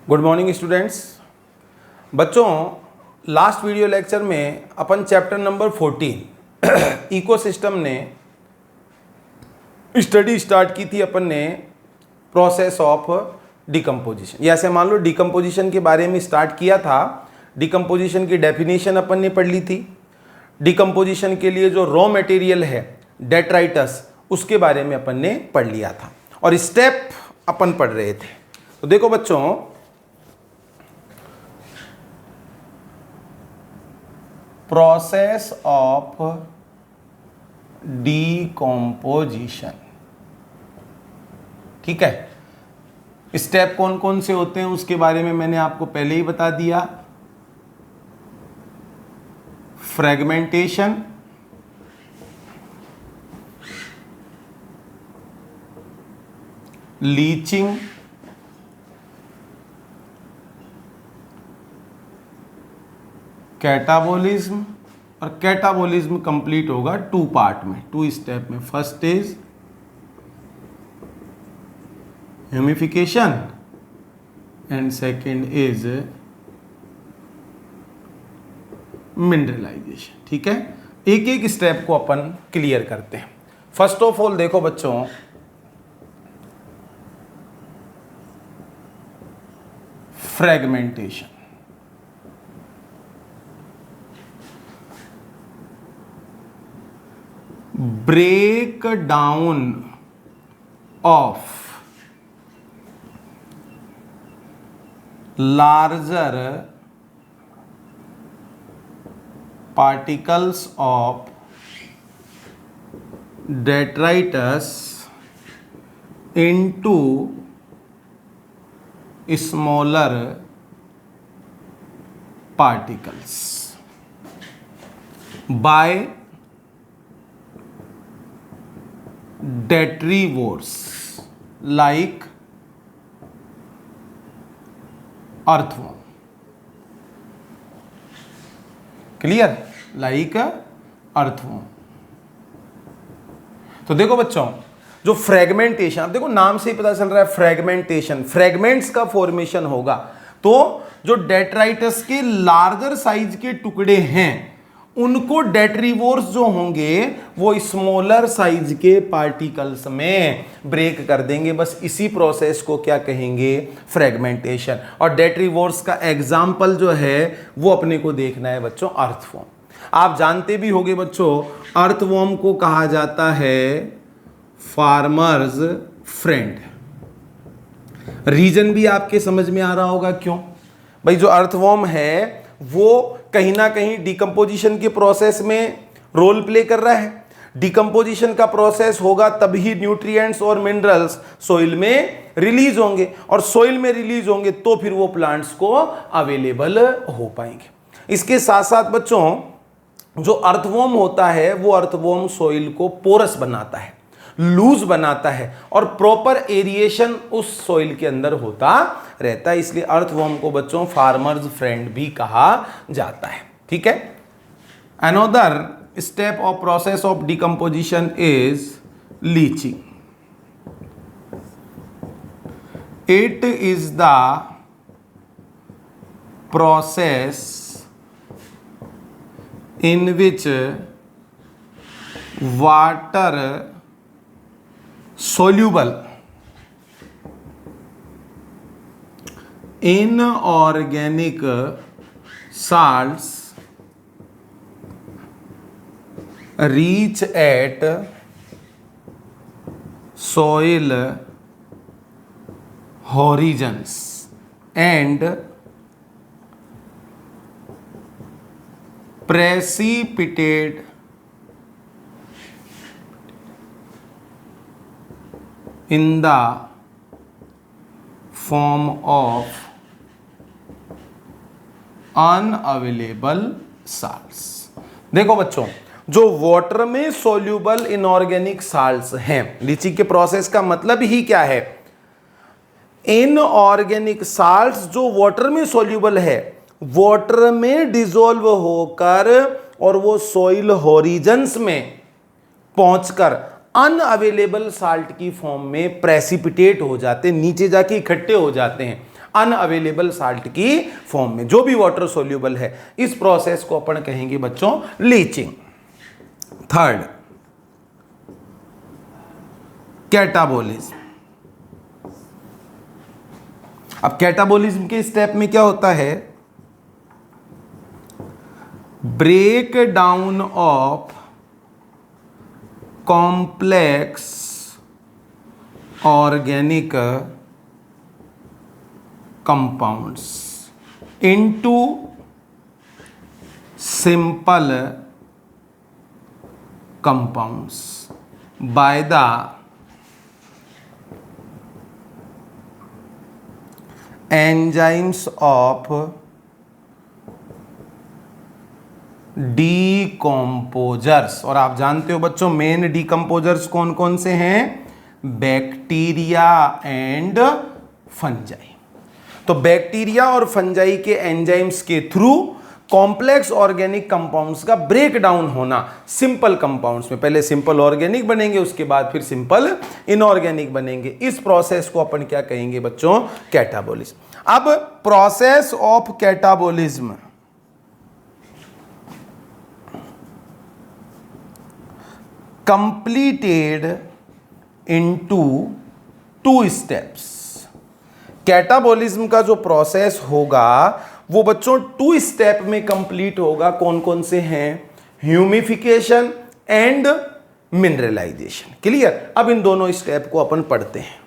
Good morning students. बच्चों, last video lecture में अपन chapter number 14 ecosystem ने स्टडी स्टार्ट की थी। अपन ने प्रोसेस ऑफ डिकम्पोजिशन, या ऐसे मान लो डिकम्पोजिशन के बारे में स्टार्ट किया था। डिकम्पोजिशन की डेफिनेशन अपन ने पढ़ ली थी। डिकम्पोजिशन के लिए जो रॉ मटेरियल है डेट्राइटस, उसके बारे में अपन ने पढ़ लिया था और स्टेप अपन पढ़ रहे थे। तो देखो बच्चों, प्रोसेस ऑफ डिकम्पोजिशन, ठीक है। स्टेप कौन कौन से होते हैं उसके बारे में मैंने आपको पहले ही बता दिया। फ्रेगमेंटेशन, लीचिंग, कैटाबोलिज्म, और कैटाबोलिज्म कंप्लीट होगा 2 पार्ट में, 2 स्टेप में। First is humification and second is mineralisation, ठीक है। एक एक स्टेप को अपन क्लियर करते हैं। फर्स्ट ऑफ ऑल देखो बच्चों, fragmentation. breakdown of larger particles of detritus into smaller particles by detrivores like earthworm, clear, like earthworm. तो देखो बच्चों, जो फ्रेगमेंटेशन, अब देखो नाम से ही पता चल रहा है फ्रेगमेंटेशन, फ्रेगमेंट्स का फॉर्मेशन होगा। तो जो डेट्राइटस के लार्जर साइज के टुकड़े हैं उनको डेट्रीवोर्स जो होंगे वो स्मॉलर साइज के पार्टिकल्स में ब्रेक कर देंगे। बस इसी प्रोसेस को क्या कहेंगे? फ्रेगमेंटेशन। और डेट्रीवोर्स का एग्जाम्पल जो है वो अपने को देखना है बच्चों, अर्थवॉर्म। आप जानते भी होंगे बच्चों, अर्थवॉर्म को कहा जाता है फार्मर्स फ्रेंड। रीजन भी आपके समझ में आ रहा होगा क्यों। भाई जो अर्थवॉर्म है वो कहीं ना कहीं डिकम्पोजिशन के प्रोसेस में रोल प्ले कर रहा है। डिकम्पोजिशन का प्रोसेस होगा तभी न्यूट्रिएंट्स और मिनरल्स सॉइल में रिलीज होंगे, और सॉइल में रिलीज होंगे तो फिर वो प्लांट्स को अवेलेबल हो पाएंगे। इसके साथ साथ बच्चों, जो अर्थवॉर्म होता है वो अर्थवॉर्म सॉइल को पोरस बनाता है, लूज बनाता है, और प्रॉपर एरिएशन उस सॉइल के अंदर होता रहता है। इसलिए अर्थवॉर्म को बच्चों फार्मर्स फ्रेंड भी कहा जाता है, ठीक है। Another step of process of decomposition is leaching. It is the process in which water soluble inorganic salts reach at soil horizons and precipitate in the form of unavailable salts। देखो बच्चों, जो water में soluble inorganic salts हैं, लीची के process का मतलब ही क्या है? इनऑर्गेनिक साल्ट्स जो वाटर में सोल्यूबल है वाटर में डिसॉल्व होकर और वो सॉइल होरिजन्स में पहुंचकर अनअवेलेबल साल्ट की फॉर्म में प्रेसिपिटेट हो जाते हैं, नीचे जाके इकट्ठे हो जाते हैं। अनअवेलेबल साल्ट की फॉर्म में, जो भी वाटर सोल्यूबल है। इस प्रोसेस को अपन कहेंगे बच्चों लीचिंग। Third, catabolism. अब कैटाबोलिज्म के स्टेप में क्या होता है, break down of complex organic compounds into simple compounds by the enzymes of decomposers. और आप जानते हो बच्चों मेन डीकम्पोजर्स कौन कौन से हैं, बैक्टीरिया एंड फंजाई। तो बैक्टीरिया और फंजाई के एंजाइम्स के थ्रू कॉम्प्लेक्स ऑर्गेनिक कंपाउंड्स का ब्रेक डाउन होना सिंपल कंपाउंड्स में, पहले सिंपल ऑर्गेनिक बनेंगे उसके बाद फिर सिंपल इनऑर्गेनिक बनेंगे। इस प्रोसेस को अपन क्या कहेंगे बच्चों, कैटाबोलिज्म। अब process of catabolism completed into 2 steps। Catabolism का जो प्रोसेस होगा वो बच्चों 2 स्टेप में कंप्लीट होगा। कौन कौन से हैं, ह्यूमिफिकेशन एंड मिनरलाइजेशन। क्लियर। अब इन दोनों स्टेप को अपन पढ़ते हैं।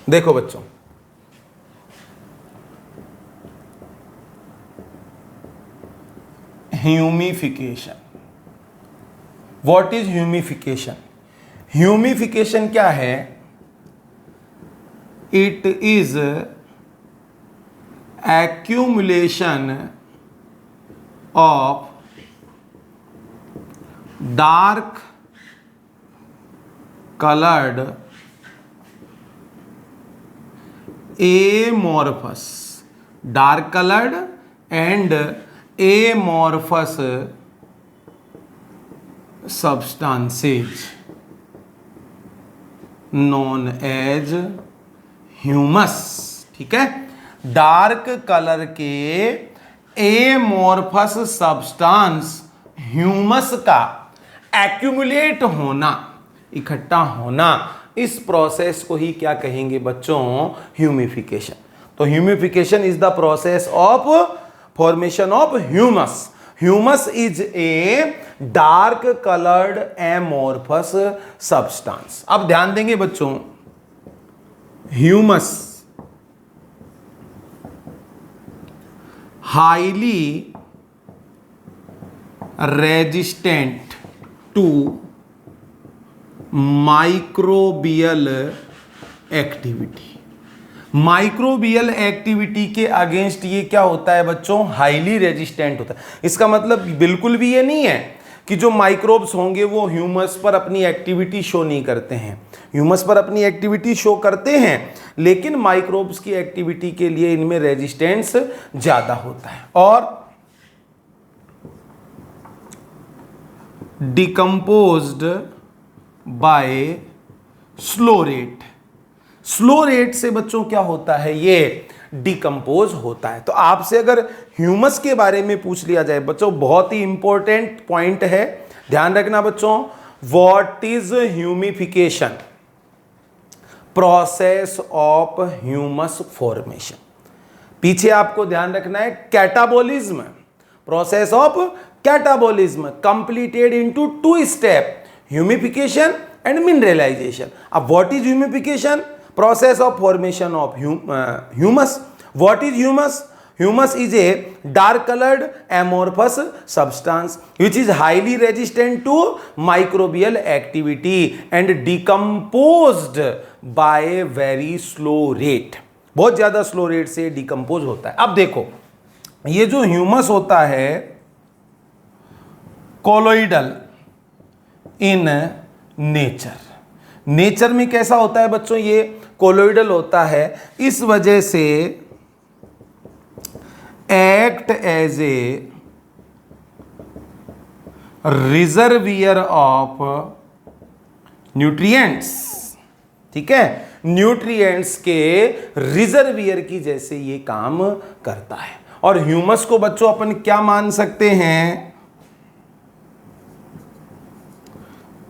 देखो बच्चों, humification. What is humification? Humification क्या है? It is accumulation of dark coloured amorphous, dark colored and amorphous substances known as humus। ठीक है, डार्क कलर के एमोर्फस सब्सटेंस ह्यूमस का एक्यूमुलेट होना, इकट्ठा होना, इस प्रोसेस को ही क्या कहेंगे बच्चों, ह्यूमिफिकेशन। तो humification is the process of formation of humus. Humus is a dark coloured amorphous substance. अब ध्यान देंगे बच्चों, humus highly resistant to microbial activity. Microbial activity के अगेंस्ट ये क्या होता है बच्चों, हाईली रेजिस्टेंट होता है। इसका मतलब बिल्कुल भी ये नहीं है कि जो माइक्रोब्स होंगे वो ह्यूमस पर अपनी एक्टिविटी शो नहीं करते हैं। ह्यूमस पर अपनी एक्टिविटी शो करते हैं, लेकिन माइक्रोब्स की एक्टिविटी के लिए इनमें रेजिस्टेंस ज्यादा होता है। और decomposed by slow rate. Slow rate से बच्चों क्या होता है, ये डिकम्पोज होता है। तो आपसे अगर ह्यूमस के बारे में पूछ लिया जाए बच्चों, बहुत ही इंपॉर्टेंट पॉइंट है, ध्यान रखना बच्चों। What is humification? Process of humus formation. पीछे आपको ध्यान रखना है catabolism, process of catabolism completed into 2 step, humification and mineralization. अब what is humification? Process of formation of humus. What is humus? Humus is a dark colored amorphous substance which is highly resistant to microbial activity and decomposed by very slow rate। बहुत ज्यादा slow rate से decompose होता है। अब देखो, ये जो humus होता है कोलोइडल इन नेचर। नेचर में कैसा होता है बच्चों, ये कोलोइडल होता है, इस वजह से act as a reservoir of nutrients. ठीक है, न्यूट्रिएंट्स के रिजर्वियर की जैसे ये काम करता है। और ह्यूमस को बच्चों अपन क्या मान सकते हैं,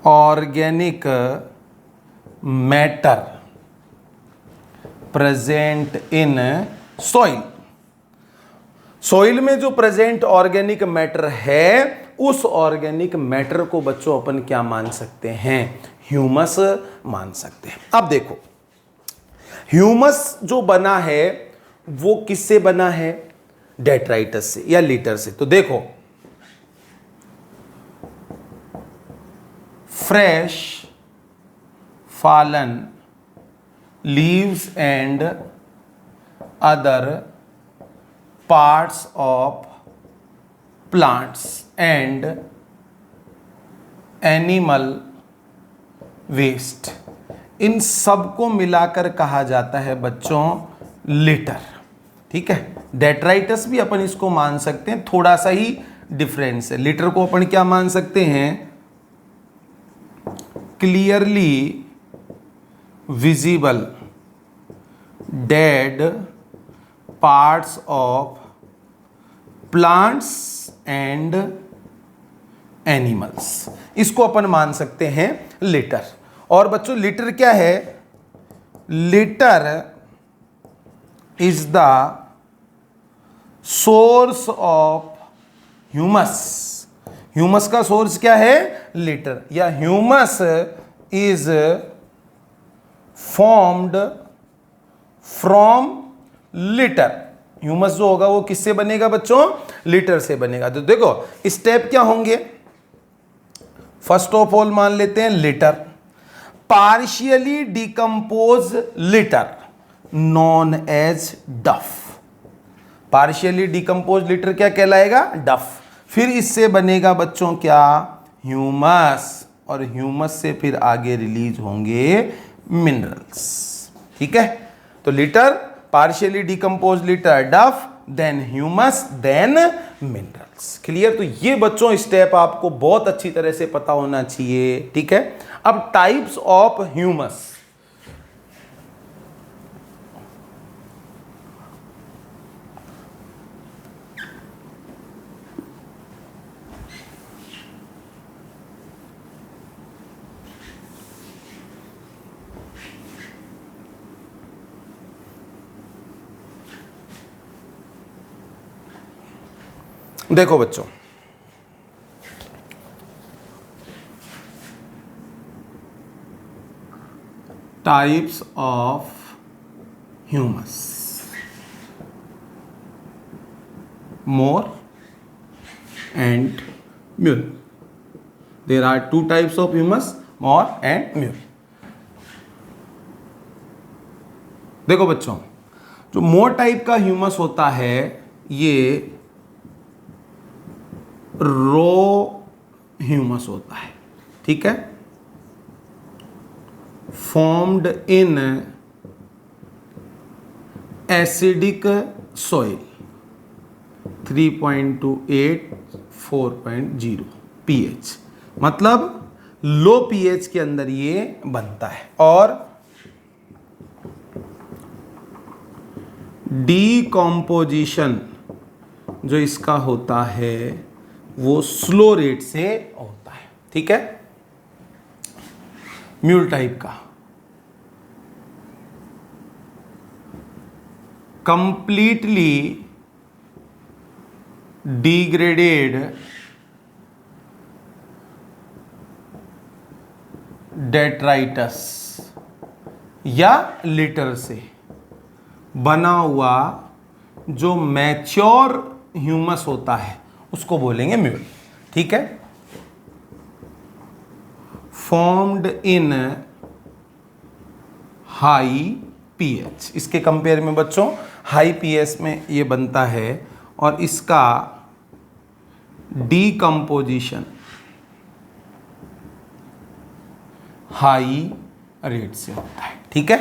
organic matter present in soil. Soil में जो प्रेजेंट ऑर्गेनिक मैटर है, उस ऑर्गेनिक मैटर को बच्चों अपन क्या मान सकते हैं, ह्यूमस मान सकते हैं। अब देखो, ह्यूमस जो बना है वो किससे बना है, डेट्राइटस से या लिटर से। तो देखो, fresh fallen leaves and other parts of plants and animal waste, इन सब को मिलाकर कहा जाता है बच्चों लिटर। ठीक है, डेट्राइटस भी अपन इसको मान सकते हैं, थोड़ा सा ही डिफरेंस है। लिटर को अपन क्या मान सकते हैं, clearly visible dead parts of plants and animals, इसको अपन मान सकते हैं लिटर। और बच्चों लिटर क्या है, litre is the source of humus. Humus का सोर्स क्या है, लिटर, या humus is formed from litre. Humus जो होगा वो किससे बनेगा बच्चों, लिटर से बनेगा। तो देखो स्टेप क्या होंगे, फर्स्ट ऑफ ऑल मान लेते हैं litter, partially decompose litter known as duff. Partially decompose litter क्या कहलाएगा, डफ। फिर इससे बनेगा बच्चों क्या, ह्यूमस, और ह्यूमस से फिर आगे रिलीज होंगे मिनरल्स। ठीक है, तो litter, partially decompose litter, duff, then humus, then minerals. Clear. तो ये बच्चों स्टेप आपको बहुत अच्छी तरह से पता होना चाहिए। ठीक है, अब टाइप्स ऑफ ह्यूमस। देखो बच्चों, types of humus, mor and mull. There are two types of humus, mor and mull. देखो बच्चों, जो मोर टाइप का ह्यूमस होता है ये रो ह्यूमस होता है। ठीक है, formed in acidic soil 3.28 4.0 pH, मतलब लो pH के अंदर ये बनता है। और डीकॉम्पोजिशन जो इसका होता है वो स्लो रेट से होता है। ठीक है, म्यूल टाइप का कंप्लीटली डिग्रेडेड डेट्राइटस या लिटर से बना हुआ जो मैच्योर ह्यूमस होता है उसको बोलेंगे म्यूल। ठीक है, फॉर्म्ड इन हाई पीएच, इसके कंपेयर में बच्चों हाई पीएच में ये बनता है और इसका डीकम्पोजिशन हाई रेट से होता है। ठीक है,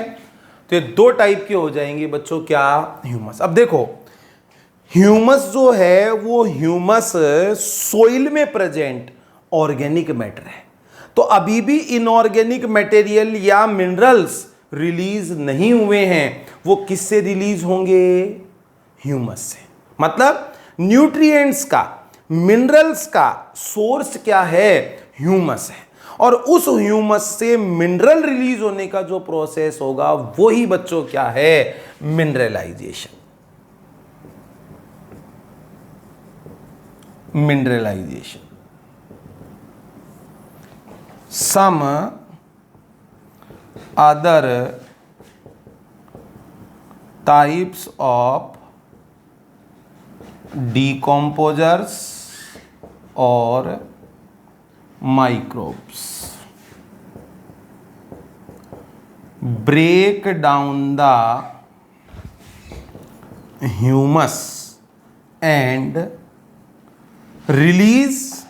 तो ये दो टाइप के हो जाएंगे बच्चों क्या, ह्यूमस। अब देखो ह्यूमस जो है वो ह्यूमस सोइल में प्रेजेंट ऑर्गेनिक मैटर है। तो अभी भी इनऑर्गेनिक मटेरियल या मिनरल्स रिलीज नहीं हुए हैं, वो किससे रिलीज होंगे, ह्यूमस से। मतलब न्यूट्रिएंट्स का, मिनरल्स का सोर्स क्या है, ह्यूमस है। और उस ह्यूमस से मिनरल रिलीज होने का जो प्रोसेस होगा वो ही बच्चों क्या है, mineralisation. Mineralisation. Some other types of decomposers or microbes break down the humus and release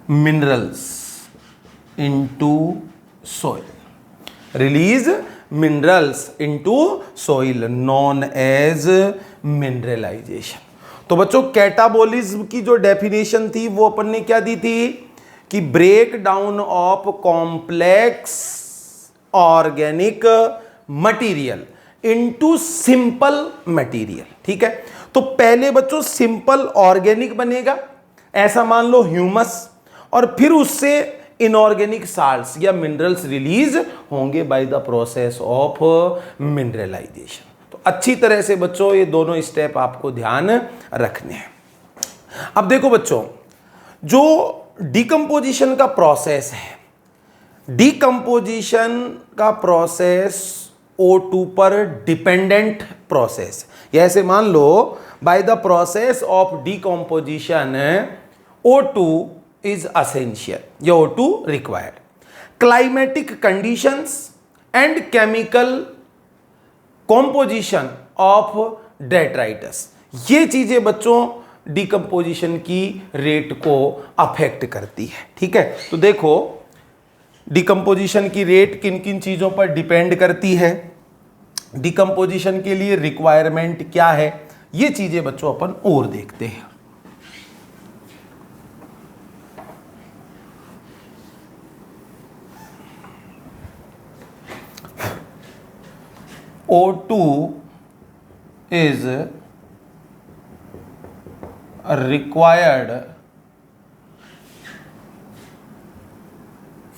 minerals into soil. Release minerals into soil known as mineralization. तो बच्चों कैटाबोलिज्म की जो डेफिनेशन थी वो अपन ने क्या दी थी कि break down of complex organic material into simple material. ठीक है, तो पहले बच्चों सिंपल ऑर्गेनिक बनेगा, ऐसा मान लो ह्यूमस, और फिर उससे इनऑर्गेनिक साल्ट्स या मिनरल्स रिलीज होंगे by the process of mineralisation. तो अच्छी तरह से बच्चों ये दोनों स्टेप आपको ध्यान रखने हैं। अब देखो बच्चों, जो डिकम्पोजिशन का प्रोसेस है, डिकम्पोजिशन का प्रोसेस O2 पर डिपेंडेंट प्रोसेस, ऐसे मान लो by the process of decomposition O2 is essential या O2 required. Climatic conditions and chemical composition of detritus, ये चीजें बच्चों डिकम्पोजिशन की रेट को अफेक्ट करती है। ठीक है, तो देखो डिकम्पोजिशन की रेट किन किन चीजों पर डिपेंड करती है, डिकम्पोजिशन के लिए रिक्वायरमेंट क्या है, ये चीजें बच्चों अपन और देखते हैं। O2 is required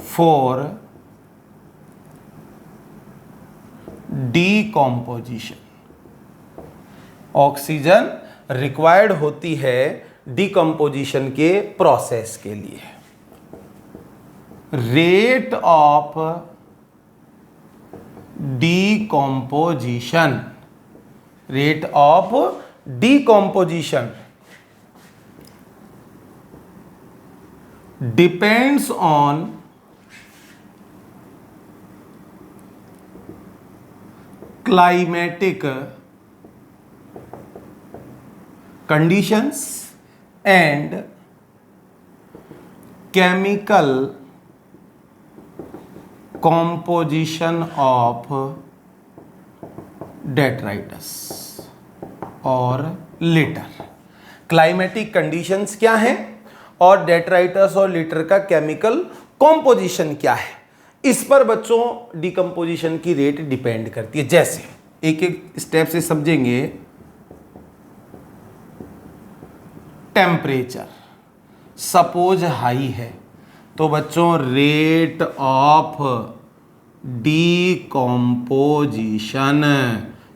for decomposition. Oxygen required होती है डिकम्पोजिशन के प्रोसेस के लिए। Rate of decomposition, rate of decomposition depends on climatic conditions and chemical composition of detritus और लिटर। क्लाइमेटिक कंडीशंस क्या हैं और डेट्राइटस और लिटर का केमिकल कॉम्पोजिशन क्या है, इस पर बच्चों डिकम्पोजिशन की रेट डिपेंड करती है। जैसे एक एक स्टेप से समझेंगे। टेम्परेचर सपोज हाई है तो बच्चों रेट ऑफ डिकम्पोजिशन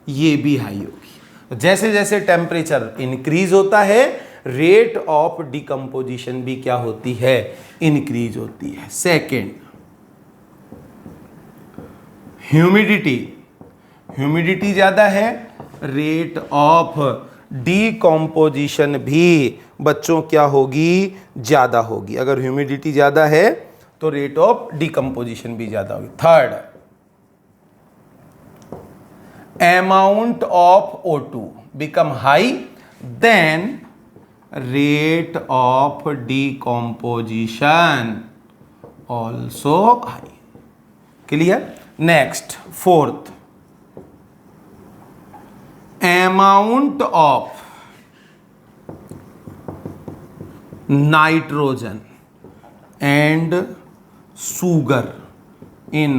ये भी हाई होगी। जैसे जैसे टेम्परेचर इंक्रीज होता है रेट ऑफ डिकम्पोजिशन भी क्या होती है, इंक्रीज होती है। सेकेंड, ह्यूमिडिटी, ह्यूमिडिटी ज्यादा है रेट ऑफ डिकम्पोजिशन भी बच्चों क्या होगी, ज्यादा होगी। अगर ह्यूमिडिटी ज्यादा है तो रेट ऑफ डिकम्पोजिशन भी ज्यादा होगी। Third, amount of O2 become high then rate of decomposition also high. Clear. Next fourth, amount of nitrogen and sugar in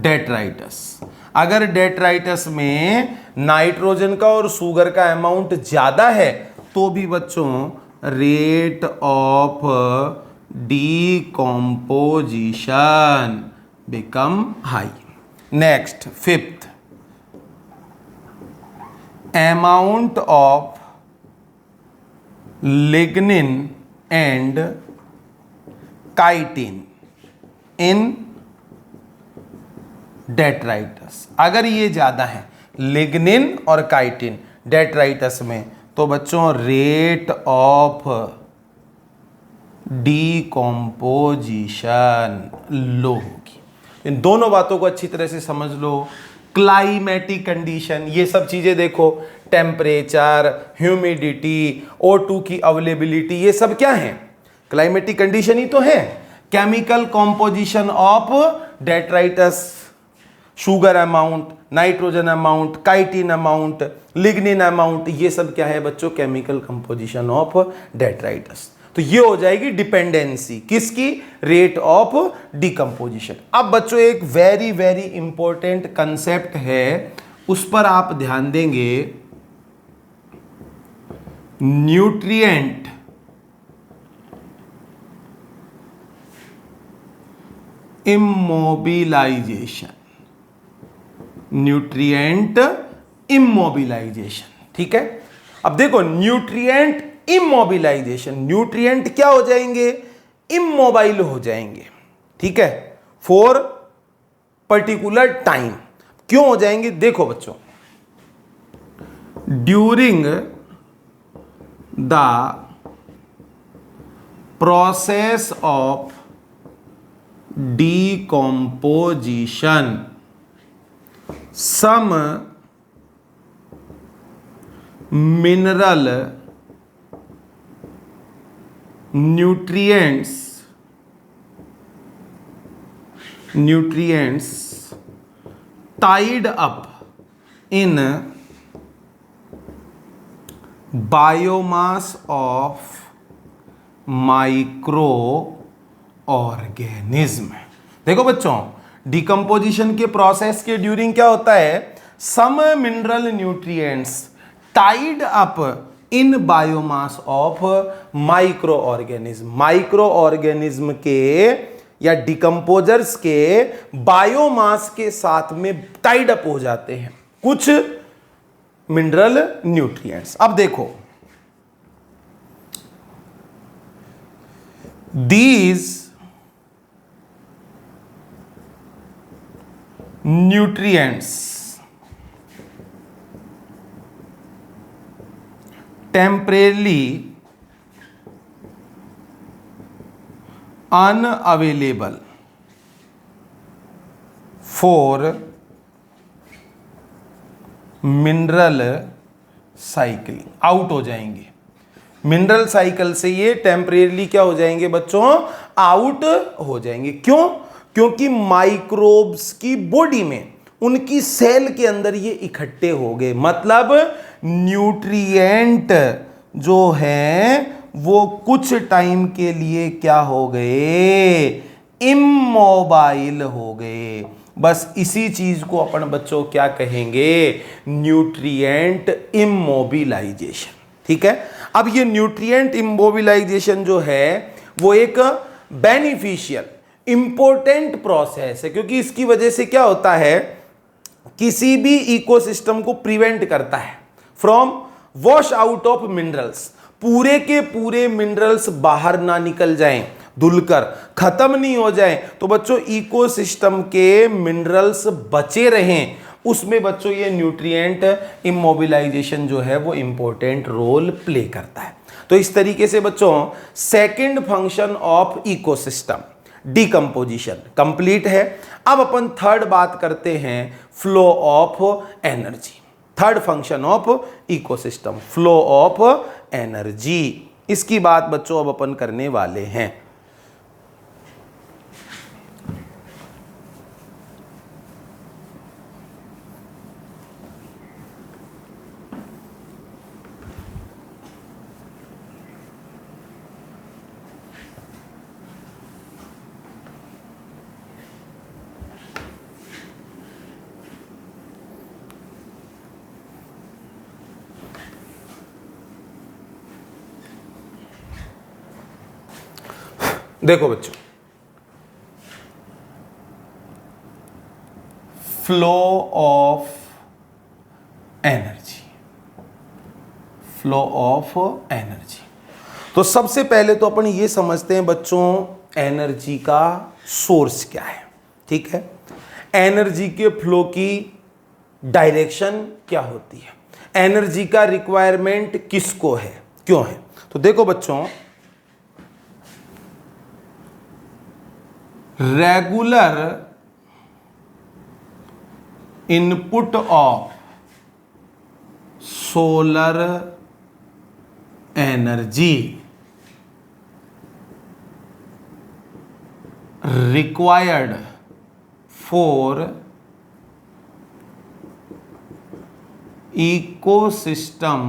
detritus. अगर डेट्राइटस में नाइट्रोजन का और शुगर का अमाउंट ज्यादा है तो भी बच्चों rate of decomposition become high. Next fifth, amount of lignin and chitin in detritus. अगर ये ज्यादा है लिग्निन और काइटिन डेट्राइटस में तो बच्चों रेट ऑफ डीकॉम्पोजिशन लो होगी। इन दोनों बातों को अच्छी तरह से समझ लो। क्लाइमेटिक कंडीशन, ये सब चीजें देखो, टेम्परेचर, ह्यूमिडिटी, O2 की अवेलेबिलिटी, ये सब क्या है? क्लाइमेटिक कंडीशन ही तो है। Chemical composition of detritus, sugar amount, nitrogen amount, chitin amount, lignin amount, ये सब क्या है बच्चों? Chemical composition of detritus. तो ये हो जाएगी डिपेंडेंसी किसकी? Rate of decomposition. अब बच्चों एक वेरी वेरी इंपॉर्टेंट कंसेप्ट है, उस पर आप ध्यान देंगे। Nutrient immobilisation, nutrient immobilisation. ठीक है, अब देखो न्यूट्रिएंट इमोबिलाइजेशन, न्यूट्रिएंट क्या हो जाएंगे? इमोबाइल हो जाएंगे। ठीक है, फॉर पर्टिकुलर टाइम। क्यों हो जाएंगे? देखो बच्चों, during the process of decomposition some mineral nutrients tied up in biomass of micro organism. देखो बच्चों, डिकम्पोजिशन के प्रोसेस के ड्यूरिंग क्या होता है? Some mineral nutrients tied up in biomass of micro organism. Micro organism के या डिकम्पोजर्स के बायोमास के साथ में टाइड अप हो जाते हैं कुछ मिनरल न्यूट्रिएंट्स। अब देखो, these nutrients temporarily unavailable for mineral cycling, out हो जाएंगे। मिनरल साइकिल से ये टेम्परेरली क्या हो जाएंगे बच्चों? आउट हो जाएंगे। क्यों? क्योंकि माइक्रोब्स की बॉडी में, उनकी सेल के अंदर ये इकट्ठे हो गए। मतलब न्यूट्रिएंट जो हैं वो कुछ टाइम के लिए क्या हो गए? इमोबाइल हो गए। बस इसी चीज को अपन बच्चों क्या कहेंगे? Nutrient immobilisation. ठीक है, अब ये न्यूट्रिएंट इमोबिलाइजेशन जो है वो एक बेनिफिशियल इंपॉर्टेंट प्रोसेस है, क्योंकि इसकी वजह से क्या होता है? किसी भी इकोसिस्टम को प्रिवेंट करता है from wash out of minerals. पूरे के पूरे मिनरल्स बाहर ना निकल जाएं, धुलकर खत्म नहीं हो जाएं, तो बच्चों इकोसिस्टम के मिनरल्स बचे रहें, उसमें बच्चों ये न्यूट्रिएंट इमोबिलाइजेशन जो है वो इंपॉर्टेंट रोल प्ले करता है। तो इस तरीके से बच्चों second function of ecosystem decomposition complete है। अब अपन थर्ड बात करते हैं flow of energy. Third function of ecosystem, flow of energy, इसकी बात बच्चों अब अपन करने वाले हैं। देखो बच्चों, flow of energy, flow of energy. तो सबसे पहले तो अपन ये समझते हैं बच्चों, एनर्जी का सोर्स क्या है। ठीक है, एनर्जी के फ्लो की डायरेक्शन क्या होती है, एनर्जी का रिक्वायरमेंट किसको है, क्यों है। तो देखो बच्चों, regular input of solar energy required for ecosystem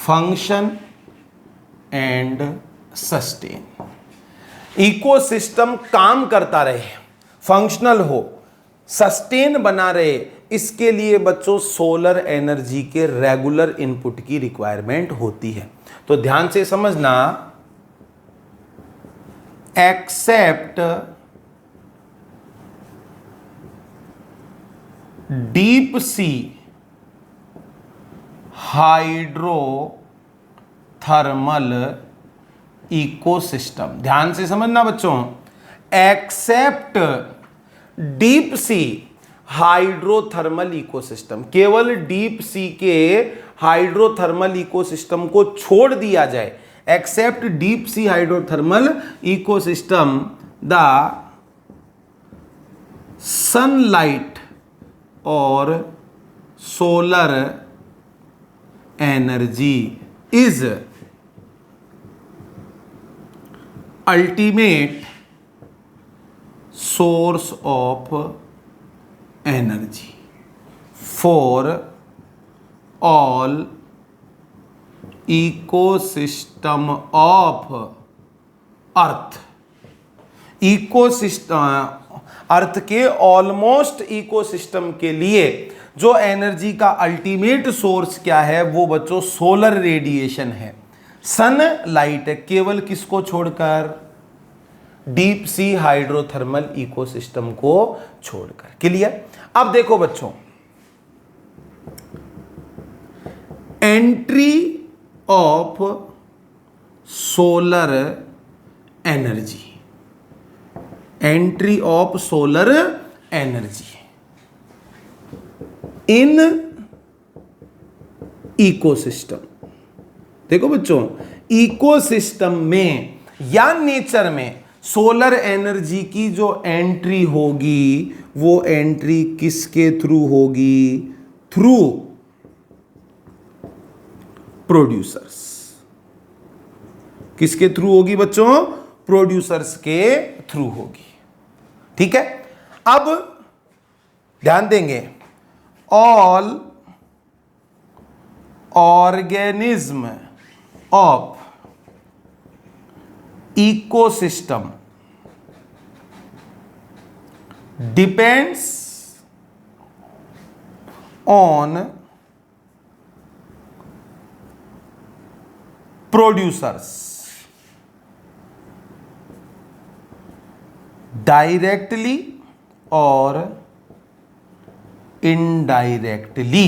function and sustain। Ecosystem काम करता रहे, फंक्शनल हो, सस्टेन बना रहे, इसके लिए बच्चों सोलर एनर्जी के रेगुलर इनपुट की रिक्वायरमेंट होती है। तो ध्यान से समझना, except deep sea hydrothermal ecosystem. ध्यान से समझना बच्चों, except deep sea hydrothermal ecosystem, केवल डीप सी के हाइड्रोथर्मल इकोसिस्टम को छोड़ दिया जाए, except deep sea hydrothermal ecosystem, the sunlight और solar energy is ultimate source of energy for all ecosystem of earth. Ecosystem, earth के ऑलमोस्ट इकोसिस्टम के लिए जो एनर्जी का अल्टीमेट सोर्स क्या है, वो बच्चों सोलर रेडिएशन है, सन लाइट है, केवल किसको छोड़कर, डीप सी हाइड्रोथर्मल इकोसिस्टम को छोड़कर। क्लियर। अब देखो बच्चों, entry of solar energy, entry of solar energy in ecosystem. देखो बच्चों, इकोसिस्टम में या नेचर में सोलर एनर्जी की जो एंट्री होगी, वो एंट्री किसके थ्रू होगी, थ्रू प्रोड्यूसर्स। किसके थ्रू होगी बच्चों, प्रोड्यूसर्स के थ्रू होगी। ठीक है। अब ध्यान देंगे, all organism of ecosystem depends on producers directly or indirectly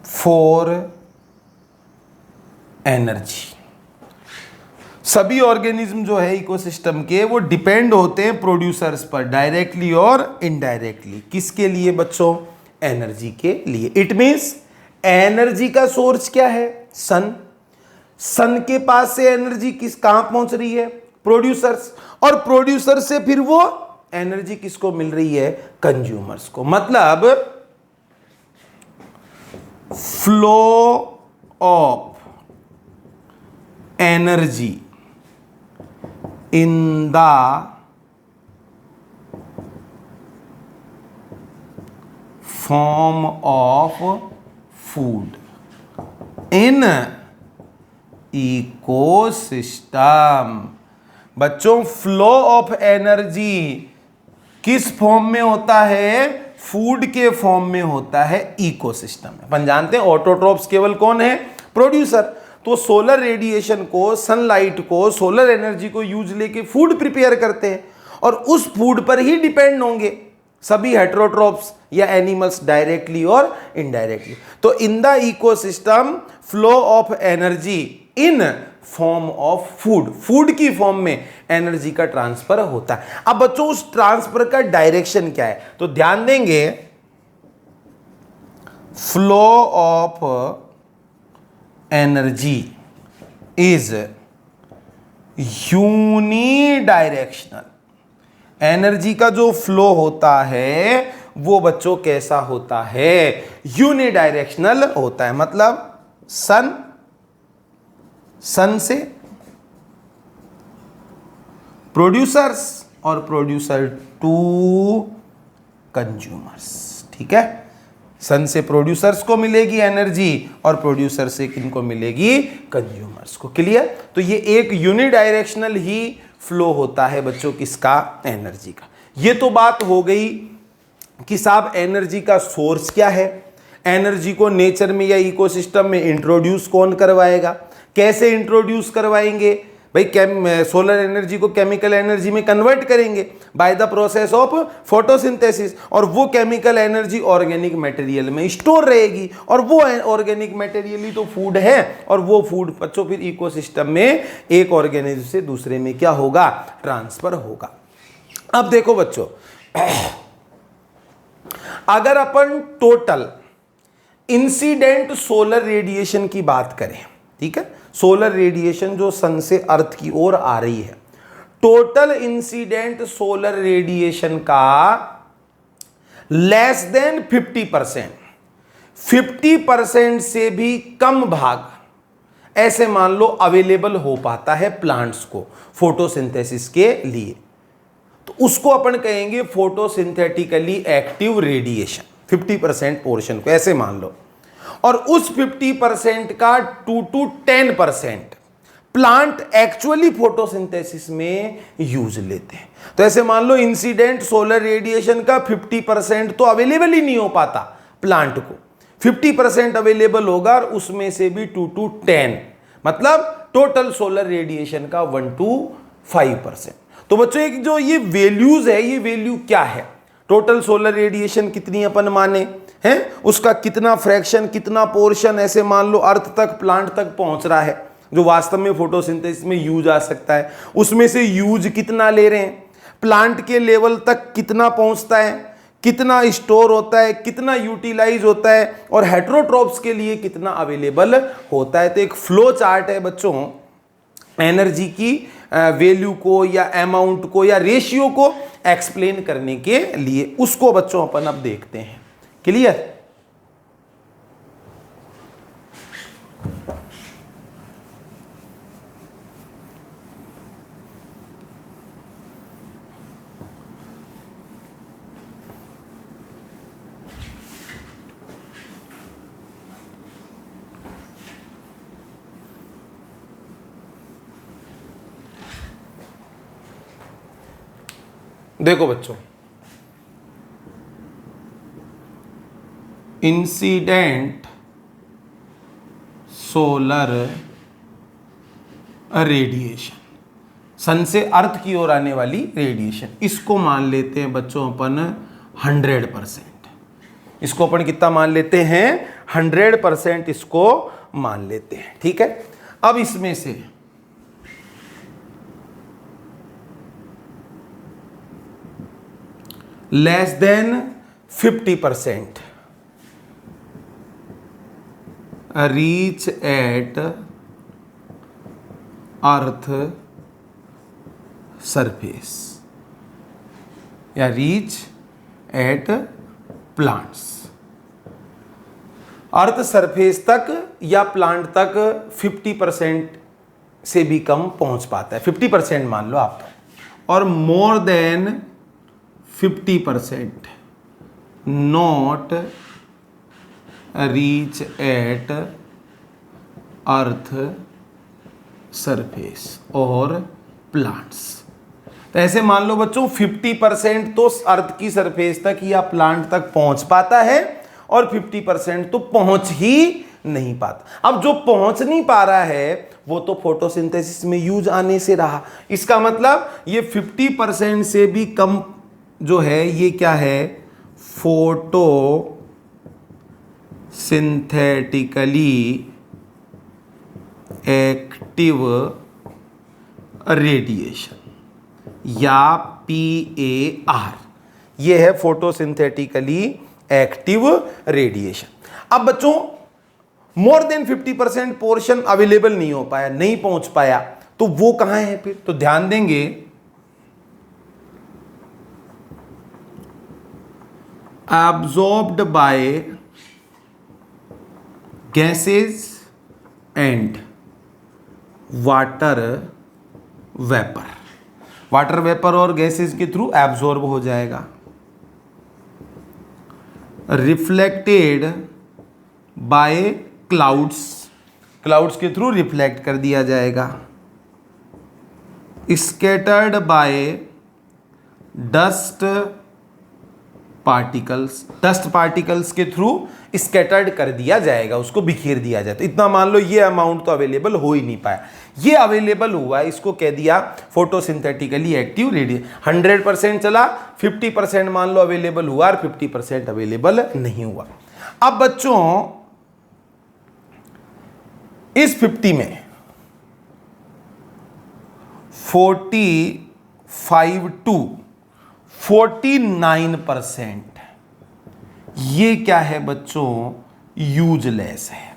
for energy। सभी ऑर्गेनिज्म जो है इकोसिस्टम के, वो डिपेंड होते हैं प्रोड्यूसर्स पर, डायरेक्टली और इनडायरेक्टली। किसके लिए बच्चों, एनर्जी के लिए। इट मींस एनर्जी का सोर्स क्या है, सन। सन के पास से एनर्जी कहां पहुंच रही है, प्रोड्यूसर्स, और प्रोड्यूसर से फिर वो एनर्जी किसको मिल रही है, कंज्यूमर्स को। मतलब flow of energy in the form of food in ecosystem। बच्चों, फ्लो ऑफ एनर्जी किस फॉर्म में होता है, फूड के फॉर्म में होता है इकोसिस्टम में। अपन जानते हैं ऑटोट्रॉप्स केवल कौन है, प्रोड्यूसर। तो तो सोलर रेडिएशन को, सनलाइट को, सोलर एनर्जी को यूज लेके फूड प्रिपेयर करते हैं और उस फूड पर ही डिपेंड होंगे सभी हेटेरोट्रॉप्स या एनिमल्स, डायरेक्टली और इनडायरेक्टली। तो in the ecosystem flow of energy in form of food, food की फॉर्म में एनर्जी का ट्रांसफर होता है। अब बच्चों उस ट्रांसफर का डायरेक्शन क्या है, तो ध्यान देंगे flow of energy is unidirectional. Energy का जो फ्लो होता है वो बच्चों कैसा होता है, यूनिडायरेक्शनल होता है। मतलब सन से प्रोड्यूसर्स और प्रोड्यूसर टू कंज्यूमर्स, ठीक है। सन से प्रोड्यूसर्स को मिलेगी एनर्जी और प्रोड्यूसर से किनको मिलेगी, कंज्यूमर्स को। क्लियर। तो ये एक यूनिडायरेक्शनल ही फ्लो होता है बच्चों किसका, एनर्जी का। ये तो बात हो गई कि साहब एनर्जी का सोर्स क्या है, एनर्जी को नेचर में या इकोसिस्टम में इंट्रोड्यूस कौन करवाएगा, कैसे इंट्रोड्यूस करवाएंगे भाई। सोलर एनर्जी को केमिकल एनर्जी में कन्वर्ट करेंगे bye the process of photosynthesis, और वो केमिकल एनर्जी ऑर्गेनिक मटेरियल में स्टोर रहेगी, और वो ऑर्गेनिक मटेरियल ही तो फूड है, और वो फूड बच्चों फिर इकोसिस्टम में एक ऑर्गेनिज्म से दूसरे में क्या होगा, ट्रांसफर होगा। अब देखो बच्चों, अगर अपन टोटल इंसिडेंट सोलर रेडिएशन की बात करें, ठीक है, सोलर रेडिएशन जो सन से अर्थ की ओर आ रही है, टोटल इंसिडेंट सोलर रेडिएशन का लेस देन 50% से भी कम भाग ऐसे मान लो अवेलेबल हो पाता है प्लांट्स को फोटोसिंथेसिस के लिए, तो उसको अपन कहेंगे फोटोसिंथेटिकली एक्टिव रेडिएशन। 50% पोर्शन को ऐसे मान लो, और उस 50% का 2 to 10% प्लांट एक्चुअली फोटोसिंथेसिस में यूज लेते हैं। तो ऐसे मान लो इंसिडेंट सोलर रेडिएशन का 50% तो अवेलेबल ही नहीं हो पाता प्लांट को, 50% अवेलेबल होगा और उसमें से भी 2 to 10, मतलब टोटल सोलर रेडिएशन का 1 to 5%। तो बच्चों एक जो ये वैल्यूज है, ये वैल्यू क्या है, टोटल सोलर रेडिएशन कितनी अपन माने हैं, उसका कितना फ्रैक्शन, कितना पोर्शन ऐसे मान लो अर्थ तक, प्लांट तक पहुंच रहा है जो वास्तव में फोटोसिंथेसिस में यूज आ सकता है, उसमें से यूज कितना ले रहे हैं, प्लांट के लेवल तक कितना पहुंचता है, कितना स्टोर होता है, कितना यूटिलाइज होता है, और हेटेरोट्रॉप्स के लिए कितना अवेलेबल होता है। तो एक फ्लो चार्ट है बच्चों एनर्जी की वैल्यू को या अमाउंट को या रेशियो को एक्सप्लेन करने के लिए, उसको बच्चों अपन अब देखते हैं। क्लियर। देखो बच्चों, इंसिडेंट सोलर रेडिएशन, सन से अर्थ की ओर आने वाली रेडिएशन, इसको मान लेते हैं बच्चों अपन 100%। इसको अपन कितना मान लेते हैं, 100% इसको मान लेते हैं, ठीक है। अब इसमें से less than 50% reach at earth surface या reach at plants, earth surface तक या प्लांट तक 50% से भी कम पहुंच पाता है, 50% मान लो आप, और more than 50% not reach at earth surface और प्लांट्स। तो ऐसे मान लो बच्चों 50% तो अर्थ की सरफेस तक या प्लांट तक पहुंच पाता है और 50% तो पहुंच ही नहीं पाता। अब जो पहुंच नहीं पा रहा है वो तो फोटोसिंथेसिस में यूज आने से रहा। इसका मतलब ये 50% से भी कम जो है ये क्या है, फोटो सिंथेटिकली एक्टिव रेडिएशन या PAR, ये है फोटोसिंथेटिकली एक्टिव रेडिएशन। अब बच्चों मोर देन 50% पोर्शन अवेलेबल नहीं हो पाया, नहीं पहुंच पाया, तो वो कहां है फिर? तो ध्यान देंगे, absorbed by gases and water vapour. Water vapour और गैसेस के थ्रू एब्जॉर्ब हो जाएगा। रिफ्लेक्टेड बाय क्लाउड्स, क्लाउड्स के थ्रू रिफ्लेक्ट कर दिया जाएगा। Scattered by dust particles, dust particles के थ्रू स्कैटर्ड कर दिया जाएगा, उसको बिखेर दिया जाए। तो इतना मान लो ये अमाउंट तो अवेलेबल हो ही नहीं पाया, ये अवेलेबल हुआ, इसको कह दिया फोटोसिंथेटिकली एक्टिव रेडिएशन। 100% चला, 50% मान लो अवेलेबल हुआ और 50% अवेलेबल नहीं हुआ। अब बच्चों इस 50 में 45 to 49% ये क्या है बच्चों, यूजलेस है।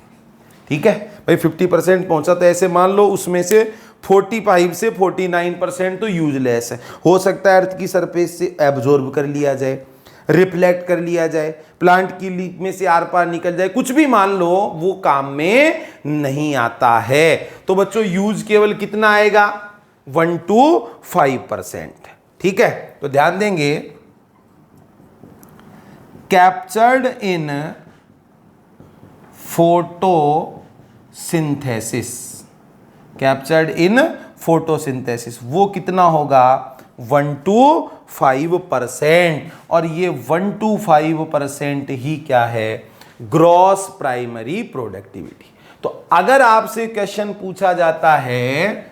ठीक है भाई, 50% पहुंचा तो ऐसे मान लो उसमें से 45 से 49% तो यूजलेस है। हो सकता है अर्थ की सरफेस से एब्जॉर्ब कर लिया जाए, रिफ्लेक्ट कर लिया जाए, प्लांट की लीक में से आर पार निकल जाए, कुछ भी मान लो, वो काम में नहीं आता है। तो बच्चों यूज केवल कितना आएगा, 1 to 5%। ठीक है, तो ध्यान देंगे, captured in photosynthesis, captured in photosynthesis वो कितना होगा, 1 to 5%। और ये 1 to 5% ही क्या है, ग्रॉस प्राइमरी प्रोडक्टिविटी। तो अगर आपसे क्वेश्चन पूछा जाता है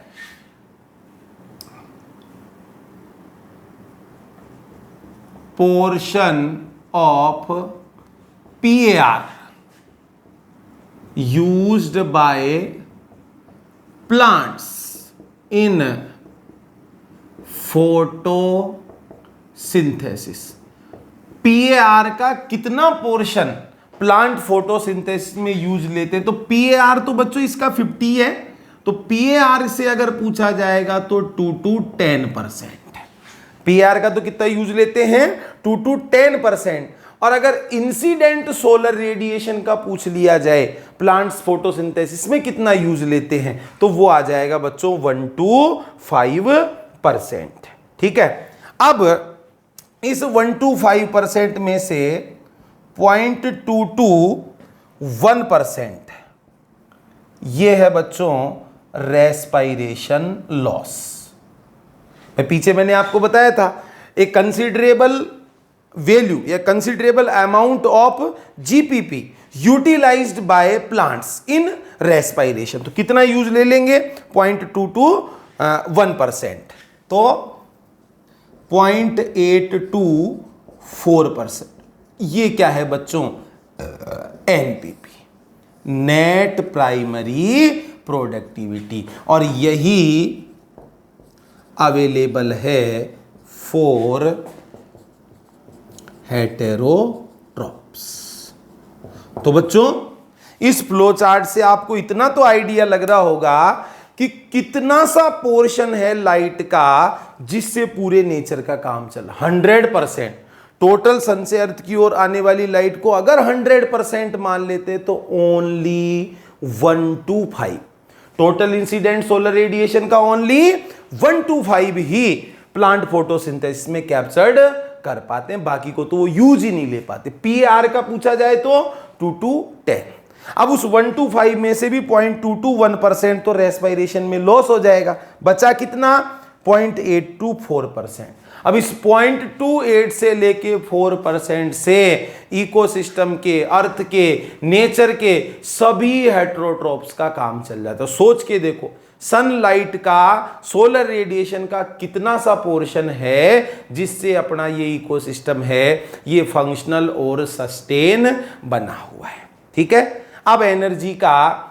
portion of PAR used by plants in photosynthesis, PAR का कितना पोर्शन प्लांट फोटोसिंथेसिस में यूज लेते हैं? तो PAR तो बच्चों इसका 50 है, तो PAR से अगर पूछा जाएगा तो 2 to 10%। PAR का तो कितना यूज लेते हैं, 2 to 10%। और अगर इंसिडेंट सोलर रेडिएशन का पूछ लिया जाए, प्लांट्स फोटोसिंथेसिस में कितना यूज लेते हैं, तो वो आ जाएगा बच्चों 1 to 5%। ठीक है, अब इस 1 to 5% में से 0.2 to 1% ये है बच्चों रेस्पायरेशन लॉस। पीछे मैंने आपको बताया था एक कंसिडरेबल वैल्यू या considerable amount of GPP utilised by plants in respiration. तो कितना यूज ले लेंगे, 0.2 to 1%, तो 0.824%। ये क्या है बच्चों, NPP, नेट प्राइमरी प्रोडक्टिविटी। और यही अवेलेबल है फॉर हेटेरोट्रॉप्स। तो बच्चों इस फ्लो चार्ट से आपको इतना तो आइडिया लग रहा होगा कि कितना सा पोर्शन है लाइट का जिससे पूरे नेचर का काम चला। 100% टोटल सन से अर्थ की ओर आने वाली लाइट को अगर 100% मान लेते तो only 1 to 5, total incident solar radiation का ओनली 1 to 5 ही प्लांट फोटोसिंथेसिस में कैप्चर्ड कर पाते हैं, बाकी को तो वो यूज ही नहीं ले पाते। PAR का पूछा जाए तो 2 to 10। अब उस 1 to 5 में से भी 0.2 to 1% तो रेस्पायरेशन में लॉस हो जाएगा। बचा कितना, 0.8 to 4%। अब इस 0.28 से लेके 4% से इकोसिस्टम के, अर्थ के, नेचर के सभी हेट्रोट्रॉप्स का काम चल जाता है। सोच के देखो, सनलाइट का, सोलर रेडिएशन का कितना सा पोर्शन है जिससे अपना ये इकोसिस्टम है ये फंक्शनल और सस्टेन बना हुआ है। ठीक है, अब एनर्जी का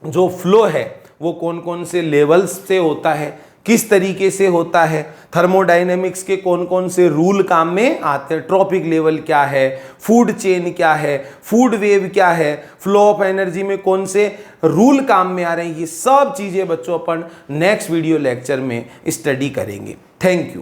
जो फ्लो है वो कौन कौन से लेवल्स से होता है, किस तरीके से होता है, थर्मोडायनेमिक्स के कौन कौन से रूल काम में आते हैं, ट्रॉपिक लेवल क्या है, फूड चेन क्या है, फूड वेव क्या है, फ्लो ऑफ एनर्जी में कौन से रूल काम में आ रहे हैं, ये सब चीजें बच्चों अपन नेक्स्ट वीडियो लेक्चर में स्टडी करेंगे। Thank you.